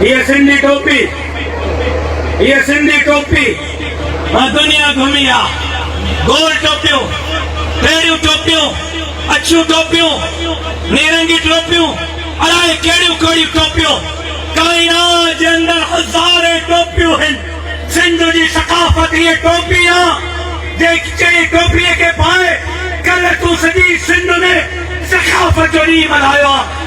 ये सिंधी टोपी, ये सिंधी टोपी मां दुनिया घुमी आ। गोल टोपियूं, टेढ़ियूं टोपियूं, अछियूं टोपियूं, नीरंगी टोपियूं, अलाए कहिड़ियूं कहिड़ियूं टोपियूं। काइनात जे अंदर हज़ारे टोपियूं आहिनि। सिंध जी सकाफ़त ये टोपी आहे जहिड़ी टोपीअ खे पाए कल तूं सॼी सिंध में सकाफ़त जो ॾींहुं मल्हायो आहे।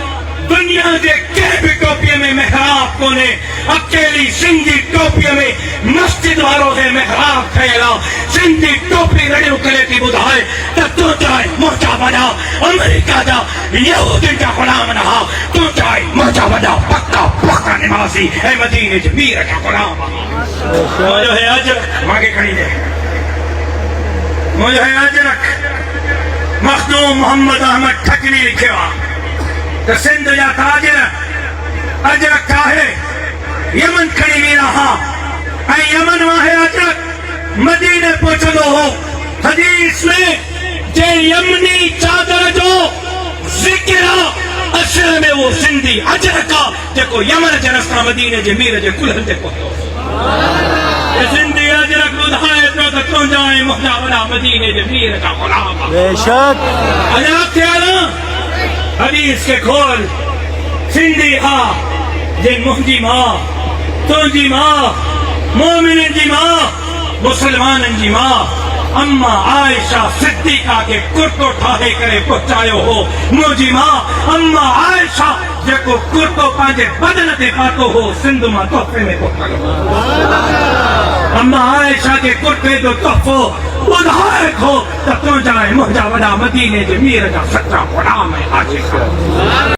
दुनिया जे कंहिं बि टोपीअ में मेहराब कोन्हे, अकेली सिंधी टोपीअ में मस्जिद वारो है मेहराब ठहियल आहे। सिंधी टोपी रड़ियूं करे थी ॿुधाए त तूं चाहे मुंहिंजा वॾा अमेरिका जा यहूदियुनि जा ग़ुलाम न हा, तूं चाहे मुंहिंजा वॾा पक्का पक्का निवासी ऐं मदीने जे मीर जा ग़ुलाम हा। मुंहिंजो है अजरक मांखे खणी ॾे, मुंहिंजो है अजरक मखदूम मोहम्मद अहमद ठकनी लिखियो आहे त सिंध जा ताजिर अजरक आहे यमन खणी वेंदा हा ऐं यमन वाहे अजरक मदीने पहुचंदो हो। हदीस में जे यमनी चादर जो ज़िक्र आहे असल में वो सिंधी अजरक आहे जेको यमन जे रस्ता मदीने जे मीर जे कुल्हनि ते पहुतो। सिंधी अजरक ॿुधाए थो त तुंहिंजा ऐं मुंहिंजा वॾा मदीने जे मीर जा ग़ुलाम आहे। बेशक अजरक थिया न हदीस के खोल। सिंधी हा जे मुंहिंजी मां, तुंहिंजी मां, मोमिननि जी मां, मुसलमाननि जी मां अम्मा आयशा सिद्दीका के कुर्तो ठाहे करे पहुचायो हो। मुंहिंजी मां अम्मा आयशा जेको कुर्तो पंहिंजे बदन ते पातो हो सिंध मां तोहफ़े में पहुचायो हो। अम्मा आयशा के कुर्ते जो तोहफ़ो ॿुधाए थो त तुंहिंजा ऐं मुंहिंजा वॾा मदीने जे मीर जा सच्चा ग़ुलाम ऐं आशिक़।